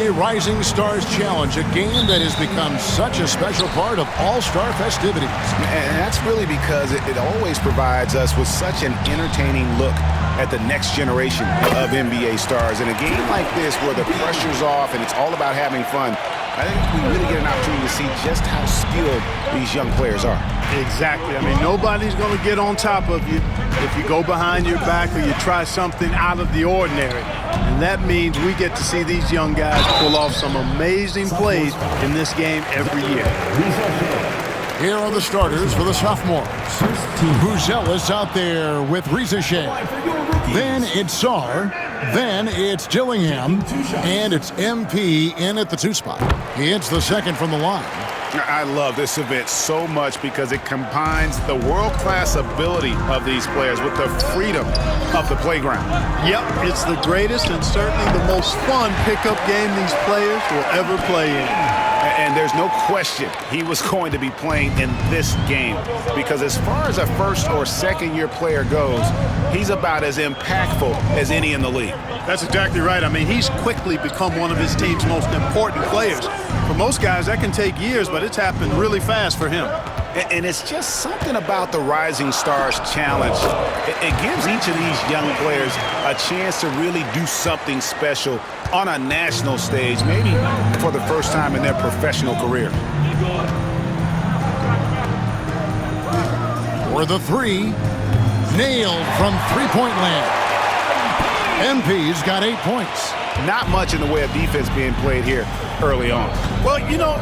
NBA Rising Stars Challenge, a game that has become such a special part of all-star festivities. And that's really because it always provides us with such an entertaining look at the next generation of NBA stars. In a game like this where the pressure's off and it's all about having fun, I think we really get an opportunity to see just how skilled these young players are. Exactly. I mean, nobody's going to get on top of you if you go behind your back or you try something out of the ordinary. And that means we get to see these young guys pull off some amazing plays in this game every year. Here are the starters for the sophomores. Buzelis out there with Rizashay. Then it's Sarr. Then it's Dillingham. And it's MP in at the 2 spot. He hits the second from the line. I love this event so much because it combines the world-class ability of these players with the freedom of the playground. Yep, it's the greatest and certainly the most fun pickup game these players will ever play in. And there's no question he was going to be playing in this game because as far as a first or second year player goes, he's about as impactful as any in the league. That's exactly right. I mean, he's quickly become one of his team's most important players. For most guys, that can take years, but it's happened really fast for him. And it's just something about the Rising Stars Challenge. It gives each of these young players a chance to really do something special on a national stage, maybe for the first time in their professional career. For the 3, nailed from three-point land. MP's got 8 points. Not much in the way of defense being played here early on. Well, you know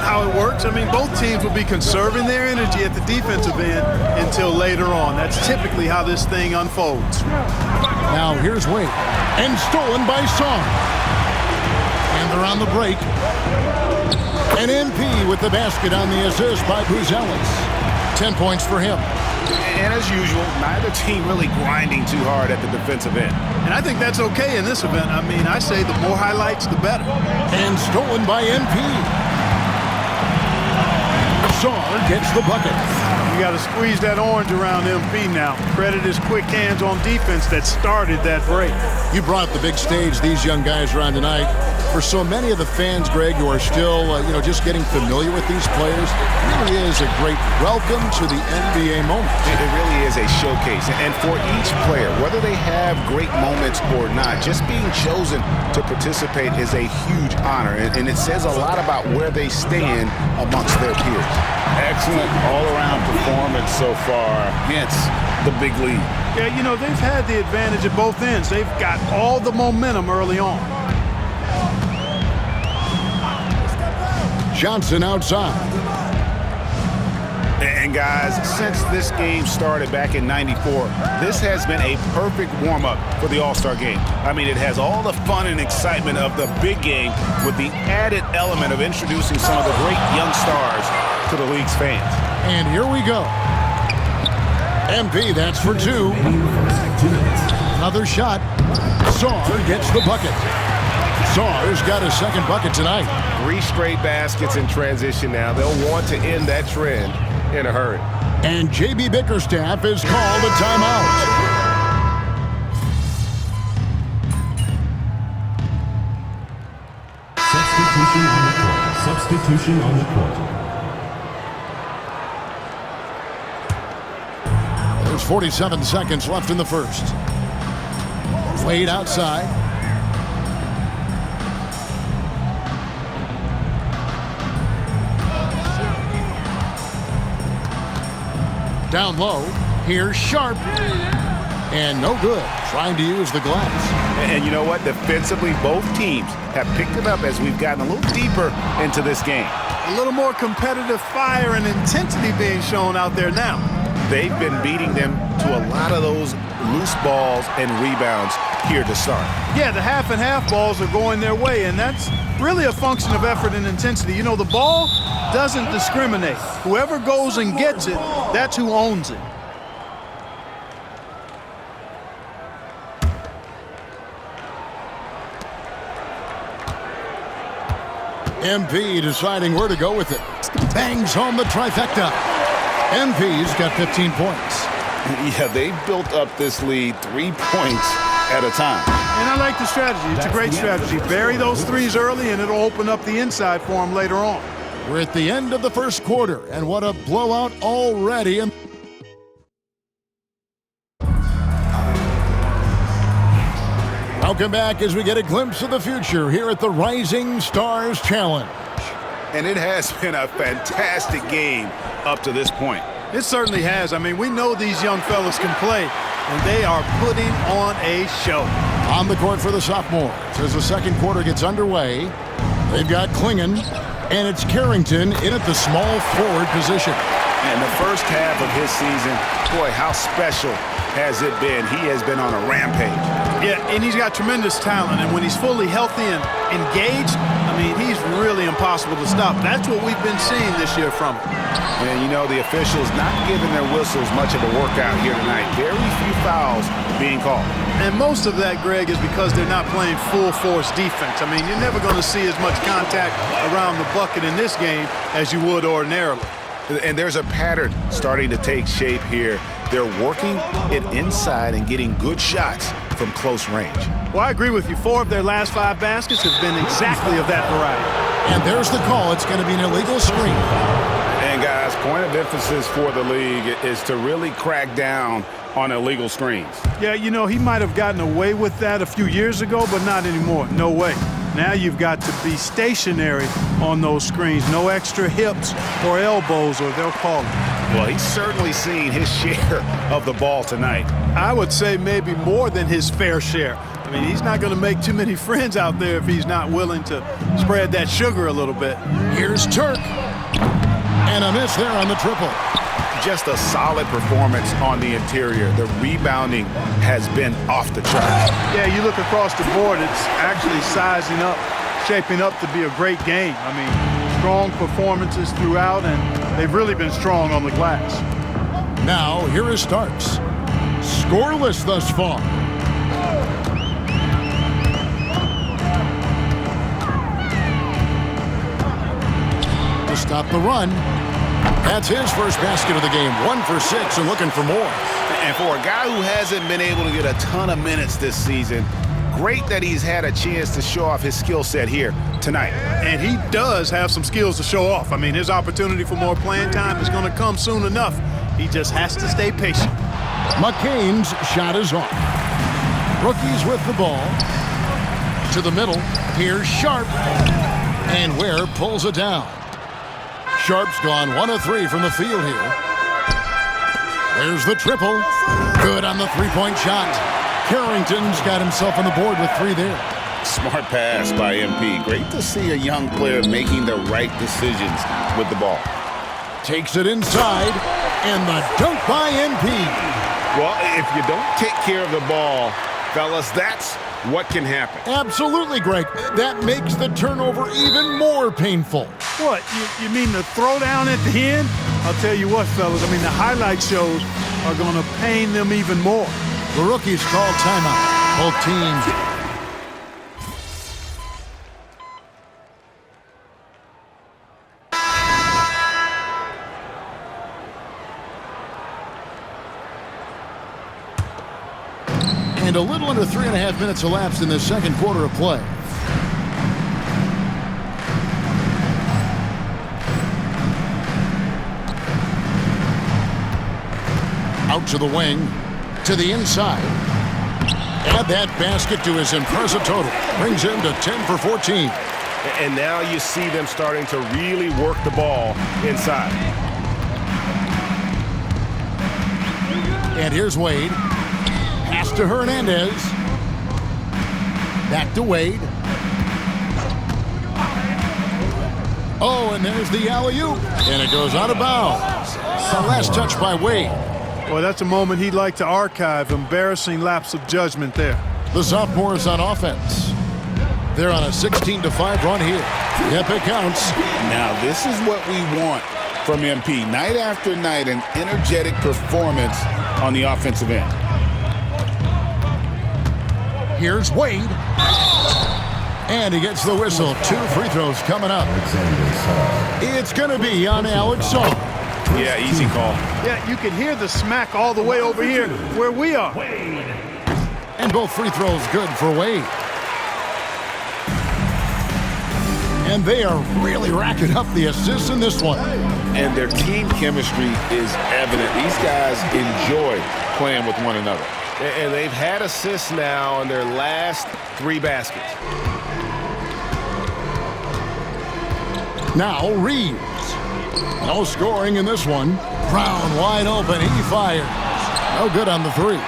how it works. I mean, both teams will be conserving their energy at the defensive end until later on. That's typically how this thing unfolds. Now here's Wade. And stolen by Song. And they're on the break. And MP with the basket on the assist by Buzelis. 10 points for him. And as usual, neither team really grinding too hard at the defensive end. And I think that's okay in this event. I mean, I say the more highlights, the better. And stolen by MP. Sarr gets the bucket. You got to squeeze that orange around MP now. Credit his quick hands on defense that started that break. You brought the big stage these young guys are on tonight. For so many of the fans, Greg, who are still, just getting familiar with these players, it really is a great welcome to the NBA moment. It really is a showcase. And for each player, whether they have great moments or not, just being chosen to participate is a huge honor. And it says a lot about where they stand amongst their peers. Excellent all-around performance so far against the big lead. Yeah, they've had the advantage at both ends. They've got all the momentum early on. Johnson outside. And guys, since this game started back in '94, this has been a perfect warm-up for the All-Star game. I mean, it has all the fun and excitement of the big game with the added element of introducing some of the great young stars to the league's fans. And here we go. MP, that's for 2. Another shot. Sarr gets the bucket. Sarr's got his second bucket tonight. 3 straight baskets in transition now. They'll want to end that trend in a hurry. And J.B. Bickerstaff has called a timeout. Substitution on the court. There's 47 seconds left in the first. Wade outside. Down low, here's Sharp, and no good, trying to use the glass. And you know what? Defensively, both teams have picked it up as we've gotten a little deeper into this game. A little more competitive fire and intensity being shown out there now. They've been beating them to a lot of those loose balls and rebounds here to start. Yeah, the half and half balls are going their way, and that's really a function of effort and intensity. The ball doesn't discriminate. Whoever goes and gets it, that's who owns it. MP deciding where to go with it. Bangs home the trifecta. MP's got 15 points. Yeah, they built up this lead 3 points at a time. And I like the strategy. It's a great strategy. Bury those threes early, and it'll open up the inside for him later on. We're at the end of the first quarter, and what a blowout already. Welcome back as we get a glimpse of the future here at the Rising Stars Challenge. And it has been a fantastic game up to this point. It certainly has. I mean, we know these young fellas can play, and they are putting on a show. On the court for the sophomores as the second quarter gets underway. They've got Klingon, and it's Carrington in at the small forward position. And the first half of his season, boy, how special has it been? He has been on a rampage. Yeah, and he's got tremendous talent, and when he's fully healthy and engaged, I mean, he's really impossible to stop. That's what we've been seeing this year from him. And, you know, the officials not giving their whistles much of a workout here tonight. Very few fouls being called. And most of that, Greg, is because they're not playing full-force defense. I mean, you're never going to see as much contact around the bucket in this game as you would ordinarily. And there's a pattern starting to take shape here. They're working it inside and getting good shots from close range. Well, I agree with you. 4 of their last 5 baskets have been exactly of that variety. And there's the call. It's going to be an illegal screen. And, guys, point of emphasis for the league is to really crack down on illegal screens. Yeah, you know, he might have gotten away with that a few years ago, but not anymore. No way. Now you've got to be stationary on those screens. No extra hips or elbows, or they'll call it. Well, he's certainly seen his share of the ball tonight. I would say maybe more than his fair share. I mean, he's not going to make too many friends out there if he's not willing to spread that sugar a little bit. Here's Turk. And a miss there on the triple. Just a solid performance on the interior. The rebounding has been off the chart. Yeah, you look across the board, it's actually sizing up, shaping up to be a great game. I mean, strong performances throughout, and they've really been strong on the glass. Now, here is Starks. Scoreless thus far. To stop the run. That's his first basket of the game. 1 for 6 and looking for more. And for a guy who hasn't been able to get a ton of minutes this season, great that he's had a chance to show off his skill set here tonight. And he does have some skills to show off. I mean, his opportunity for more playing time is going to come soon enough. He just has to stay patient. McCain's shot is off. Rookies with the ball. To the middle. Here's Sharp. And Ware pulls it down. Sharp's gone 1 of 3 from the field here. There's the triple. Good on the three-point shot. Carrington's got himself on the board with 3 there. Smart pass by MP. Great to see a young player making the right decisions with the ball. Takes it inside, and the dunk by MP. Well, if you don't take care of the ball, fellas, that's what can happen. Absolutely, Greg. That makes the turnover even more painful. What, you mean the throwdown at the end? I'll tell you what, fellas, I mean, the highlight shows are going to pain them even more. The rookies call timeout. Both teams. And a little under 3.5 minutes elapsed in this second quarter of play. Out to the wing, to the inside. Add that basket to his impressive total. Brings him to 10 for 14. And now you see them starting to really work the ball inside. And here's Wade. Pass to Hernandez. Back to Wade. Oh, and there's the alley-oop. And it goes out of bounds. The last touch by Wade. Well, that's a moment he'd like to archive. Embarrassing lapse of judgment there. The sophomores on offense. They're on a 16-5 run here. Yep, it counts. Now, this is what we want from MP. Night after night, an energetic performance on the offensive end. Here's Wade. And he gets the whistle. 2 free throws coming up. It's going to be on Alex Song. Yeah, easy call. Yeah, you can hear the smack all the way over here where we are. And both free throws good for Wade. And they are really racking up the assists in this one. And their team chemistry is evident. These guys enjoy playing with one another. And they've had assists now on their last 3 baskets. Now Reeves. No scoring in this one. Brown wide open. He fires. No good on the 3.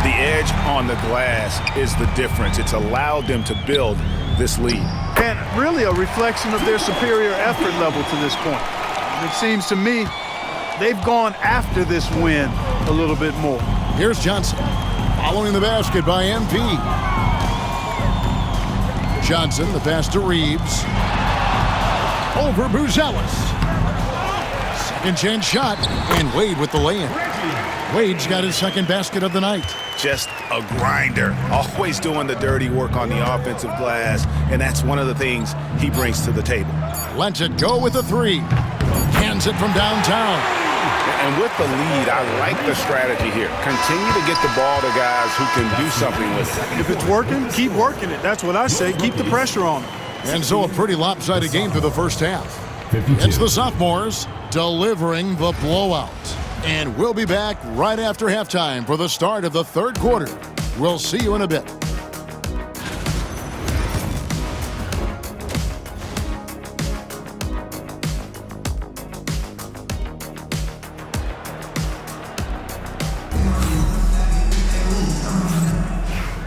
The edge on the glass is the difference. It's allowed them to build this lead. And really a reflection of their superior effort level to this point. It seems to me they've gone after this win a little bit more. Here's Johnson. Following the basket by MP. Johnson, the pass to Reeves. Over Buzelis. Second chance shot. And Wade with the lay-in. Wade's got his second basket of the night. Just a grinder, always doing the dirty work on the offensive glass, and that's one of the things he brings to the table. Lets it go with the 3. Hands it from downtown. And with the lead, I like the strategy here. Continue to get the ball to guys who can do something with it. If it's working, keep working it. That's what I say. Keep the pressure on them. And so a pretty lopsided game through the first half. 52. It's the sophomores delivering the blowout. And we'll be back right after halftime for the start of the third quarter. We'll see you in a bit.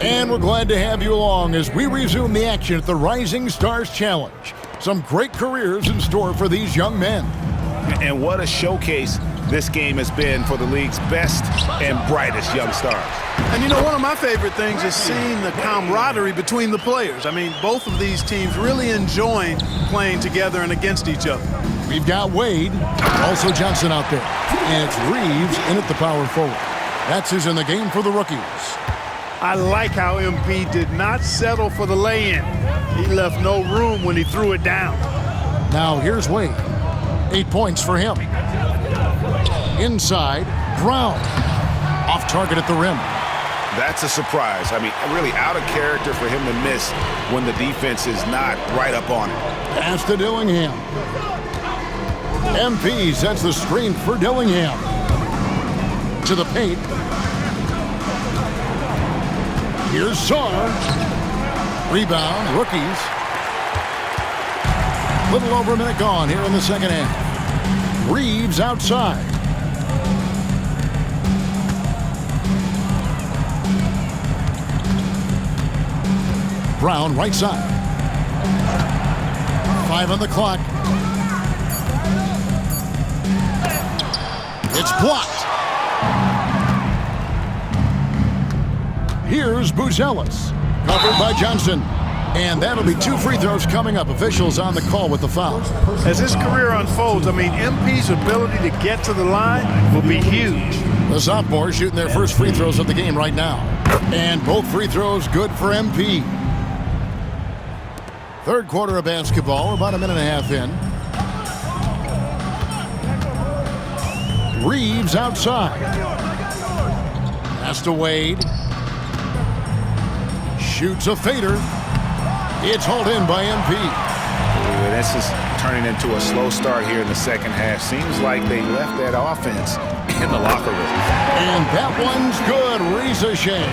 And we're glad to have you along as we resume the action at the Rising Stars Challenge. Some great careers in store for these young men. And what a showcase this game has been for the league's best and brightest young stars. And you know, one of my favorite things is seeing the camaraderie between the players. I mean, both of these teams really enjoying playing together and against each other. We've got Wade, also Johnson out there. And it's Reeves in at the power forward. That's who's in the game for the rookies. I like how MP did not settle for the lay-in. He left no room when he threw it down. Now here's Wade. 8 points for him. Inside, Brown. Off target at the rim. That's a surprise. I mean, really out of character for him to miss when the defense is not right up on it. Pass to Dillingham. MP sets the screen for Dillingham. To the paint. Here's Saar. Rebound, rookies. Little over a minute gone here in the second half. Reeves outside. Brown right side. 5 on the clock. It's blocked. Here's Buzelis. Covered by Johnson. And that'll be 2 free throws coming up. Officials on the call with the foul. As his career unfolds, I mean, MP's ability to get to the line will be huge. The sophomores shooting their first free throws of the game right now. And both free throws good for MP. Third quarter of basketball, about a minute and a half in. Reeves outside. Pass to Wade. Shoots a fader. It's hauled in by MP. Ooh, this is turning into a slow start here in the second half. Seems like they left that offense in the locker room. And that one's good. Ricochet.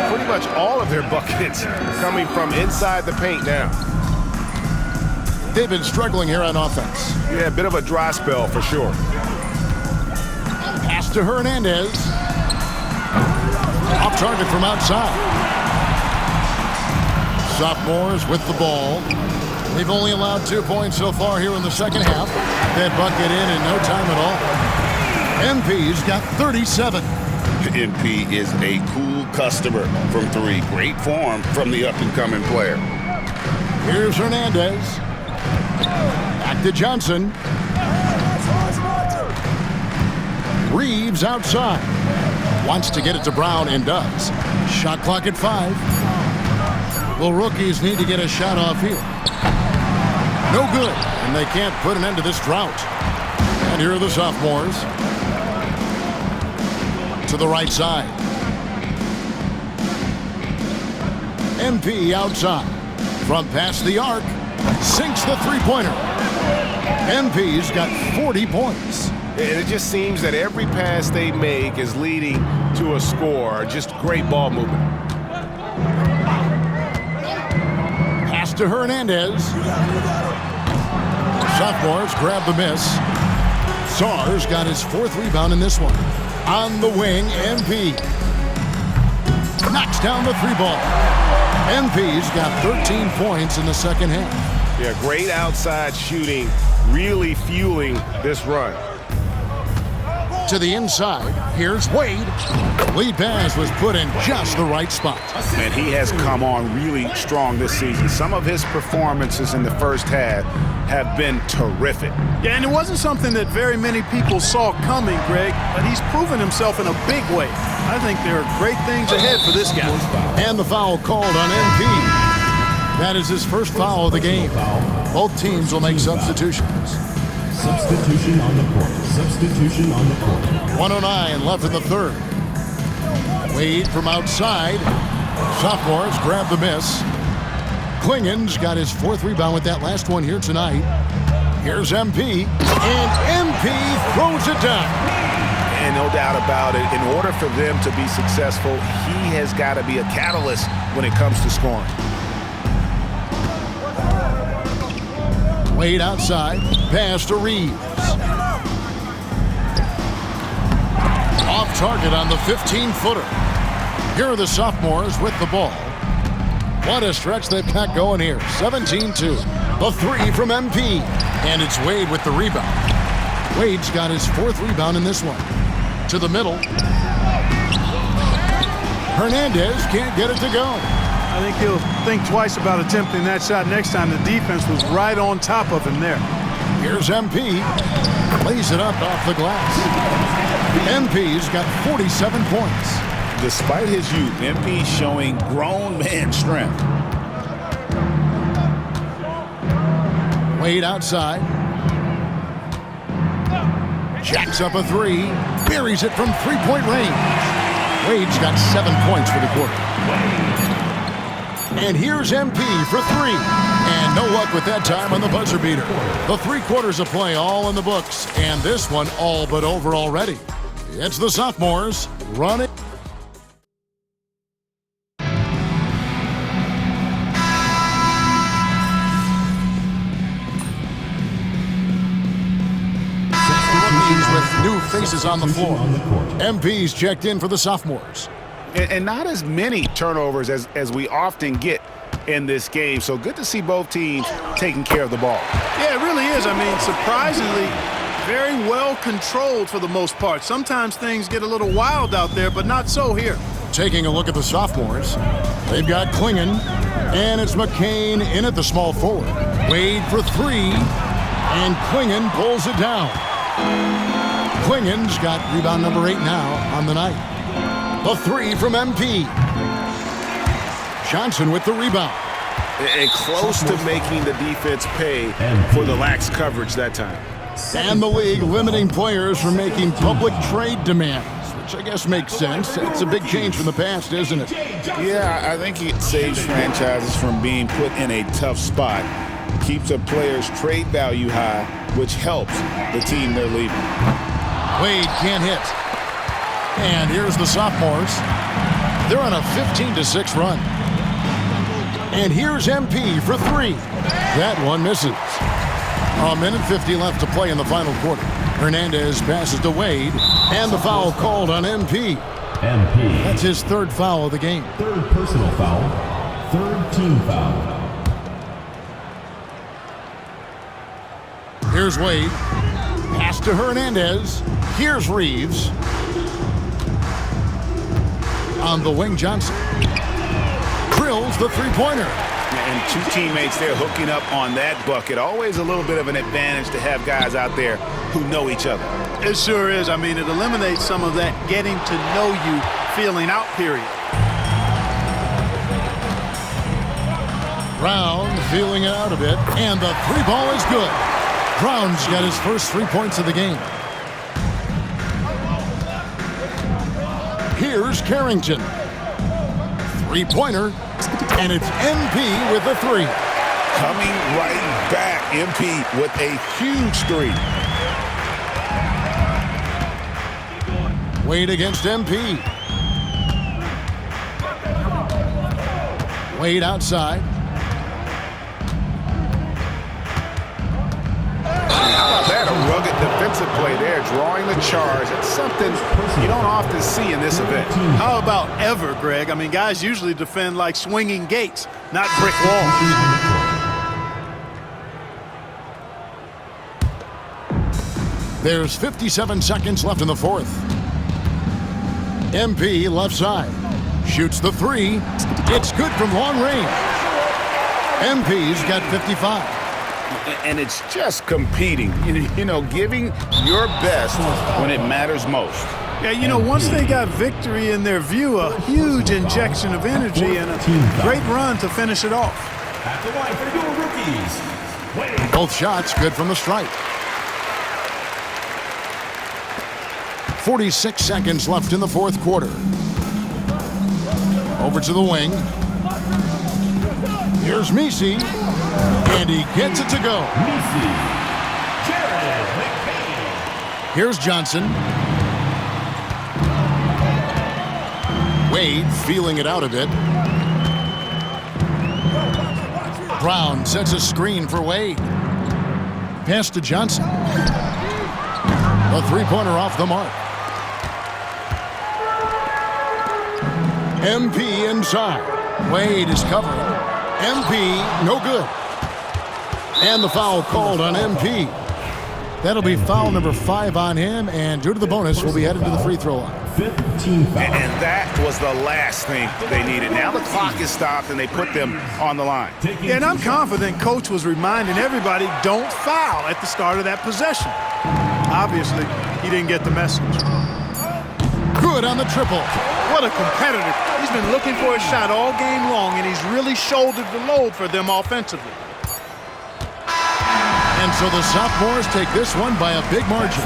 Pretty much all of their buckets coming from inside the paint now. They've been struggling here on offense. Yeah, a bit of a dry spell for sure. Pass to Hernandez. Off target from outside. Sophomores with the ball. They've only allowed 2 points so far here in the second half. That bucket in no time at all. MP's got 37. MP is a cool customer from 3. Great form from the up-and-coming player. Here's Hernandez. Back to Johnson. Reeves outside. Wants to get it to Brown and does. Shot clock at 5. Well, rookies need to get a shot off here. No good, and they can't put an end to this drought. And here are the sophomores. To the right side. MP outside. From past the arc, sinks the three-pointer. MP's got 40 points. And it just seems that every pass they make is leading to a score. Just great ball movement. Pass to Hernandez. Sophomores grab the miss. Sarr's got his 4th rebound in this one. On the wing, MP. Knocks down the 3-ball. MP's got 13 points in the second half. Yeah, great outside shooting, really fueling this run. To the inside, here's Wade. Lead pass was put in just the right spot. And he has come on really strong this season. Some of his performances in the first half have been terrific. Yeah, and it wasn't something that very many people saw coming, Greg, but he's proven himself in a big way. I think there are great things ahead for this guy. And the foul called on MP. That is his first foul of the game. Both teams will make substitutions. Substitution on the court. Substitution on the court. 1:09 left in the third. Wade from outside. Sophomores grab the miss. Klingen's got his 4th rebound with that last one here tonight. Here's MP. And MP throws it down. And no doubt about it, in order for them to be successful, he has got to be a catalyst when it comes to scoring. Wade outside, pass to Reeves. Off target on the 15-footer. Here are the sophomores with the ball. What a stretch they've got going here. 17-2. The 3 from MP. And it's Wade with the rebound. Wade's got his 4th rebound in this one. To the middle. Hernandez can't get it to go. I think he'll think twice about attempting that shot next time. The defense was right on top of him there. Here's MP. Lays it up off the glass. MP's got 47 points. Despite his youth, MP showing grown man strength. Wade outside. Jacks up a 3. Buries it from 3-point range. Wade's got 7 points for the quarter. And here's MP for 3. And no luck with that time on the buzzer beater. The 3 quarters of play all in the books. And this one all but over already. It's the sophomores running. With new faces on the floor. MP's checked in for the sophomores. And not as many turnovers as we often get in this game. So good to see both teams taking care of the ball. Yeah, it really is. I mean, surprisingly, very well controlled for the most part. Sometimes things get a little wild out there, but not so here. Taking a look at the sophomores, they've got Klingen, and it's McCain in at the small forward. Wade for 3, and Klingen pulls it down. Klingen's got rebound number 8 now on the night. The 3 from MP. Johnson with the rebound. And close to making the defense pay for the lax coverage that time. And the league limiting players from making public trade demands, which I guess makes sense. It's a big change from the past, isn't it? Yeah, I think it saves franchises from being put in a tough spot. Keeps a player's trade value high, which helps the team they're leaving. Wade can't hit. And here's the sophomores. They're on a 15-6 run. And here's MP for 3. That one misses. 1:50 left to play in the final quarter. Hernandez passes to Wade, and the foul called on MP. MP. That's his 3rd foul of the game. 3rd personal foul. 3rd team foul. Here's Wade. Pass to Hernandez. Here's Reeves. On the wing, Johnson. Drills the 3-pointer. And 2 teammates there hooking up on that bucket. Always a little bit of an advantage to have guys out there who know each other. It sure is. I mean, it eliminates some of that getting to know you feeling out period. Brown feeling it out a bit, and the 3-ball is good. Brown's got his first 3 points of the game. Here's Carrington. 3-pointer, And it's MP with a three. Coming right back, MP with a huge three. Wade against MP. Wade outside. How about that? A rugged defensive play there, drawing the charge. It's something you don't often see in this event. How about ever, Greg? I mean, guys usually defend like swinging gates, not brick walls. There's 57 seconds left in the fourth. MP left side. Shoots the three. It's good from long range. MP's got 55. And it's just competing, you know, giving your best when it matters most. Yeah, you know, once they got victory in their view, a huge injection of energy and a great run to finish it off. At the line for your rookies, Wade. Both shots good from the stripe. 46 seconds left in the fourth quarter. Over to the wing. Here's Misi. And he gets it to go. Here's Johnson. Wade feeling it out a bit. Brown sets a screen for Wade. Pass to Johnson. A three-pointer off the mark. MP inside. Wade is covering. MP, no good. And the foul called on MP. That'll be foul number 5 on him, and due to the bonus, we'll be headed to the free throw line. 15 foul. And that was the last thing they needed. Now the clock is stopped, and they put them on the line. Yeah, and I'm confident Coach was reminding everybody, don't foul at the start of that possession. Obviously, he didn't get the message. Good on the triple. What a competitor. He's been looking for a shot all game long, and he's really shouldered the load for them offensively. And so the Sophomores take this one by a big margin.